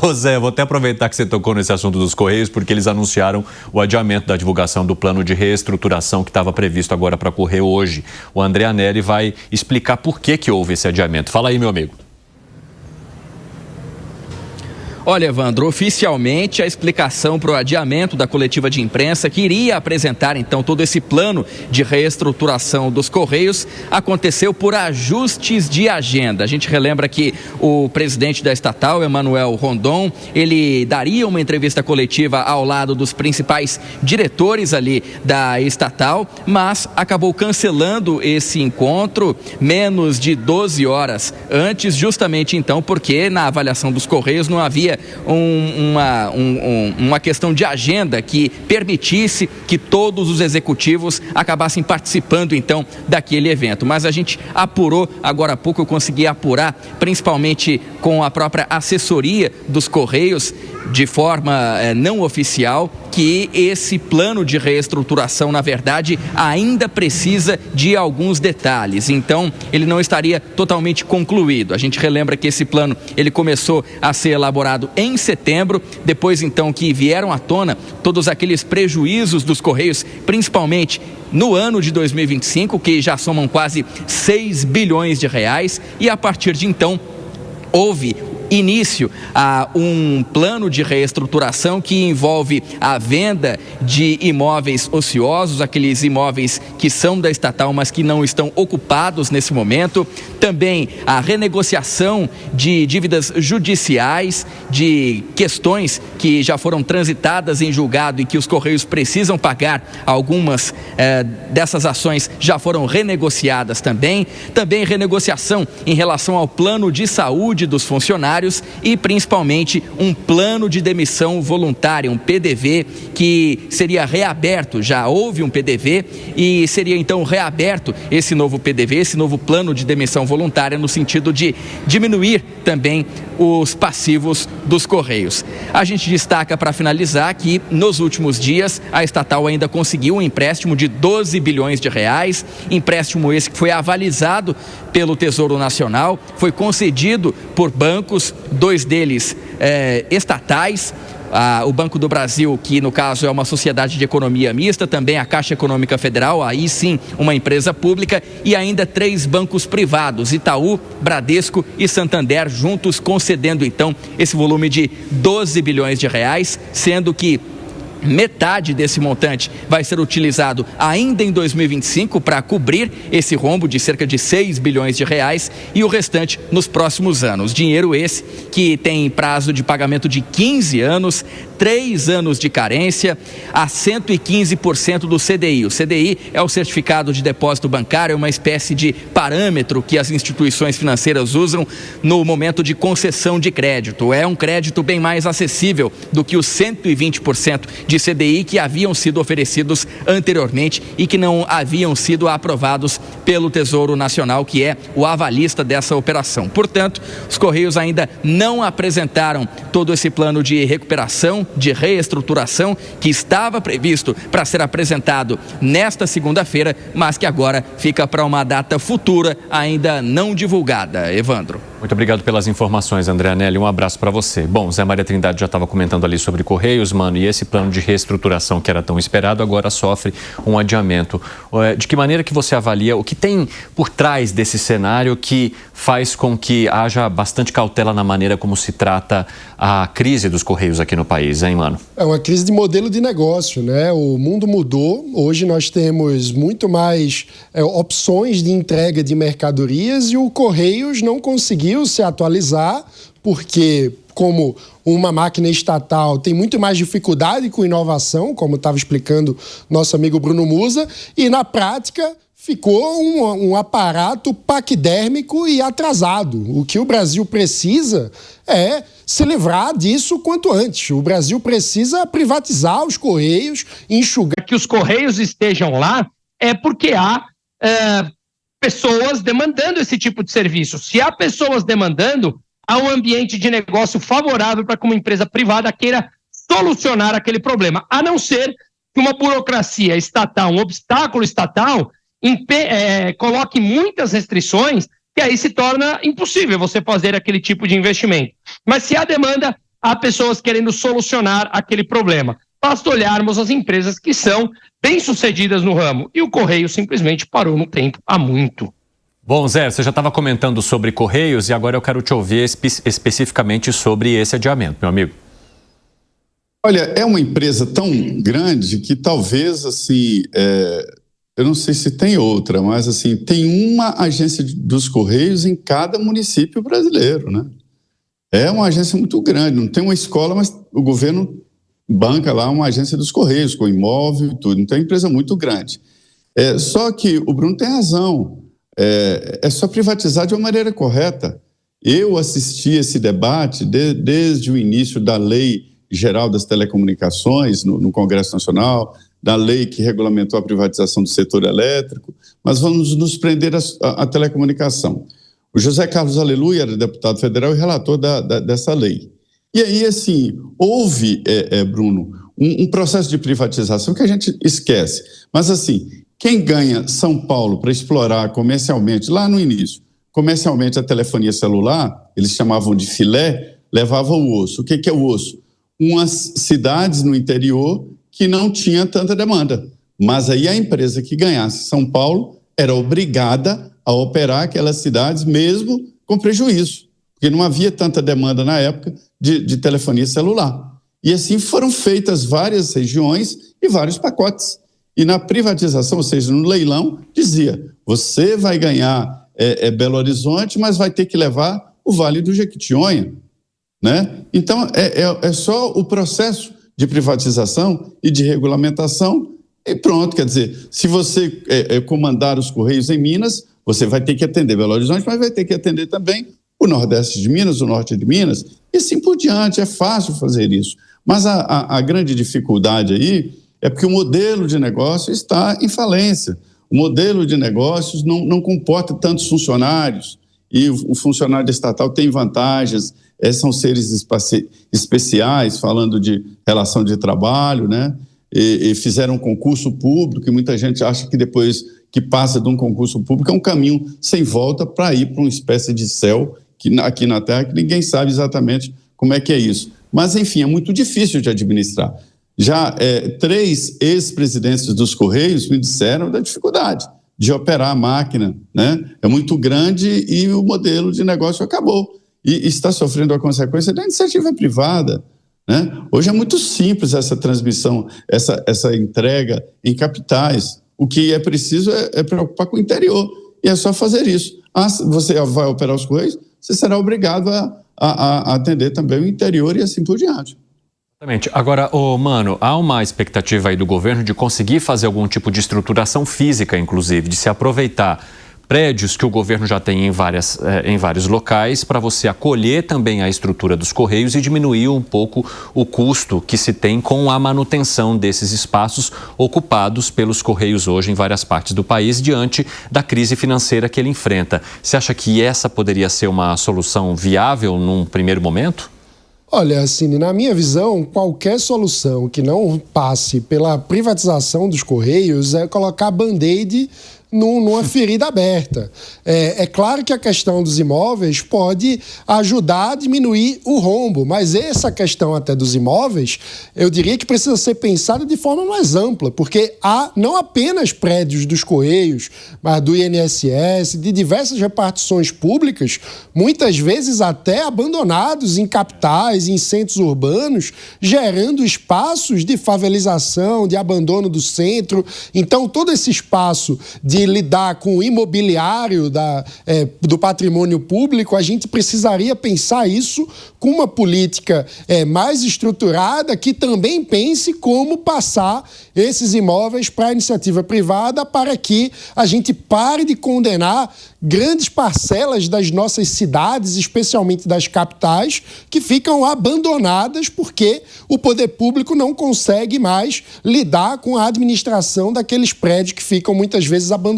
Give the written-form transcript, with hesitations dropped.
Ô Zé, vou até aproveitar que você tocou nesse assunto dos Correios, porque eles anunciaram o adiamento da divulgação do plano de reestruturação que estava previsto agora para ocorrer hoje. O André Anelli vai explicar por que houve esse adiamento. Fala aí, meu amigo. Olha, Evandro, oficialmente a explicação para o adiamento da coletiva de imprensa que iria apresentar então todo esse plano de reestruturação dos Correios aconteceu por ajustes de agenda. A gente relembra que o presidente da estatal, Emanuel Rondon, ele daria uma entrevista coletiva ao lado dos principais diretores ali da estatal, mas acabou cancelando esse encontro menos de 12 horas antes, justamente então porque na avaliação dos Correios não havia uma questão de agenda que permitisse que todos os executivos acabassem participando então daquele evento. Mas a gente apurou, agora há pouco eu consegui apurar, principalmente com a própria assessoria dos Correios, de forma não oficial, que esse plano de reestruturação, na verdade, ainda precisa de alguns detalhes. Então, ele não estaria totalmente concluído. A gente relembra que esse plano, ele começou a ser elaborado em setembro, depois então que vieram à tona todos aqueles prejuízos dos Correios, principalmente no ano de 2025, que já somam quase 6 bilhões de reais, e a partir de então houve início a um plano de reestruturação que envolve a venda de imóveis ociosos, aqueles imóveis que são da estatal, mas que não estão ocupados nesse momento, também a renegociação de dívidas judiciais, de questões que já foram transitadas em julgado e que os Correios precisam pagar. Algumas dessas ações já foram renegociadas também renegociação em relação ao plano de saúde dos funcionários e principalmente um plano de demissão voluntária, um PDV, que seria reaberto. Já houve um PDV e seria então reaberto esse novo PDV, esse novo plano de demissão voluntária, no sentido de diminuir também os passivos dos Correios. A gente destaca, para finalizar, que nos últimos dias a estatal ainda conseguiu um empréstimo de 12 bilhões de reais, empréstimo esse que foi avalizado pelo Tesouro Nacional, foi concedido por bancos, 2 deles estatais, o Banco do Brasil, que no caso é uma sociedade de economia mista, também a Caixa Econômica Federal, aí sim uma empresa pública, e ainda 3 bancos privados, Itaú, Bradesco e Santander, juntos concedendo então esse volume de 12 bilhões de reais, sendo que metade desse montante vai ser utilizado ainda em 2025 para cobrir esse rombo de cerca de 6 bilhões de reais e o restante nos próximos anos. Dinheiro esse que tem prazo de pagamento de 15 anos, 3 anos de carência, a 115% do CDI. O CDI é o Certificado de Depósito Bancário, é uma espécie de parâmetro que as instituições financeiras usam no momento de concessão de crédito. É um crédito bem mais acessível do que os 120% de CDI que haviam sido oferecidos anteriormente e que não haviam sido aprovados pelo Tesouro Nacional, que é o avalista dessa operação. Portanto, os Correios ainda não apresentaram todo esse plano de recuperação, de reestruturação, que estava previsto para ser apresentado nesta segunda-feira, mas que agora fica para uma data futura ainda não divulgada. Evandro. Muito obrigado pelas informações, André Anelli. Um abraço para você. Bom, Zé Maria Trindade já estava comentando ali sobre Correios, mano, e esse plano de reestruturação que era tão esperado agora sofre um adiamento. De que maneira que você avalia o que tem por trás desse cenário que faz com que haja bastante cautela na maneira como se trata a crise dos Correios aqui no país, hein, mano? É uma crise de modelo de negócio, né? O mundo mudou. Hoje nós temos muito mais opções de entrega de mercadorias e o Correios não conseguiu se atualizar porque, como uma máquina estatal tem muito mais dificuldade com inovação, como estava explicando nosso amigo Bruno Musa, e na prática ficou um aparato paquidérmico e atrasado. O que o Brasil precisa é se livrar disso quanto antes. O Brasil precisa privatizar os Correios, enxugar. Que os Correios estejam lá é porque há pessoas demandando esse tipo de serviço. Se há pessoas demandando, há um ambiente de negócio favorável para que uma empresa privada queira solucionar aquele problema, a não ser que uma burocracia estatal, um obstáculo estatal, coloque muitas restrições, que aí se torna impossível você fazer aquele tipo de investimento. Mas se há demanda, há pessoas querendo solucionar aquele problema. Basta olharmos as empresas que são bem-sucedidas no ramo. E o Correio simplesmente parou no tempo há muito. Bom, Zé, você já estava comentando sobre Correios e agora eu quero te ouvir especificamente sobre esse adiamento, meu amigo. Olha, é uma empresa tão grande que talvez, assim, eu não sei se tem outra, mas, assim, tem uma agência dos Correios em cada município brasileiro, né? É uma agência muito grande, não tem uma escola, mas o governo banca lá uma agência dos Correios, com imóvel e tudo, então é uma empresa muito grande. Só que o Bruno tem razão, é só privatizar de uma maneira correta. Eu assisti esse debate desde o início da Lei Geral das Telecomunicações no Congresso Nacional, da lei que regulamentou a privatização do setor elétrico, mas vamos nos prender à telecomunicação. O José Carlos Aleluia era deputado federal e relator dessa lei. E aí, assim, houve, Bruno, um processo de privatização que a gente esquece. Mas, assim, quem ganha São Paulo para explorar comercialmente, lá no início, comercialmente a telefonia celular, eles chamavam de filé, levava o osso. O que é o osso? Umas cidades no interior que não tinha tanta demanda. Mas aí a empresa que ganhasse São Paulo era obrigada a operar aquelas cidades mesmo com prejuízo, porque não havia tanta demanda na época de telefonia celular. E assim foram feitas várias regiões e vários pacotes. E na privatização, ou seja, no leilão, dizia, você vai ganhar Belo Horizonte, mas vai ter que levar o Vale do Jequitinhonha, né? Então, é só o processo de privatização e de regulamentação e pronto. Quer dizer, se você comandar os Correios em Minas, você vai ter que atender Belo Horizonte, mas vai ter que atender também o Nordeste de Minas, o Norte de Minas, e assim por diante. É fácil fazer isso. Mas a grande dificuldade aí é porque o modelo de negócio está em falência. O modelo de negócios não comporta tantos funcionários, e o funcionário estatal tem vantagens, são seres especiais, falando de relação de trabalho, né? E fizeram um concurso público, e muita gente acha que depois que passa de um concurso público é um caminho sem volta para ir para uma espécie de céu aqui na Terra, que ninguém sabe exatamente como é que é isso. Mas, enfim, é muito difícil de administrar. Já 3 ex-presidentes dos Correios me disseram da dificuldade de operar a máquina, né? É muito grande e o modelo de negócio acabou. E está sofrendo a consequência da iniciativa privada, né? Hoje é muito simples essa transmissão, essa entrega em capitais. O que é preciso é preocupar com o interior, e é só fazer isso. Você vai operar os Correios, você será obrigado a atender também o interior e assim por diante. Exatamente. Agora, Mano, há uma expectativa aí do governo de conseguir fazer algum tipo de estruturação física, inclusive, de se aproveitar prédios que o governo já tem em vários locais para você acolher também a estrutura dos Correios e diminuir um pouco o custo que se tem com a manutenção desses espaços ocupados pelos Correios hoje em várias partes do país diante da crise financeira que ele enfrenta. Você acha que essa poderia ser uma solução viável num primeiro momento? Olha, Cine, na minha visão, qualquer solução que não passe pela privatização dos Correios é colocar band-aid numa ferida aberta. É claro que a questão dos imóveis pode ajudar a diminuir o rombo, mas essa questão até dos imóveis, eu diria que precisa ser pensada de forma mais ampla, porque há não apenas prédios dos Correios, mas do INSS, de diversas repartições públicas, muitas vezes até abandonados em capitais, em centros urbanos, gerando espaços de favelização, de abandono do centro. Então, todo esse espaço de lidar com o imobiliário do patrimônio público, a gente precisaria pensar isso com uma política mais estruturada que também pense como passar esses imóveis para a iniciativa privada para que a gente pare de condenar grandes parcelas das nossas cidades, especialmente das capitais, que ficam abandonadas porque o poder público não consegue mais lidar com a administração daqueles prédios que ficam muitas vezes abandonados.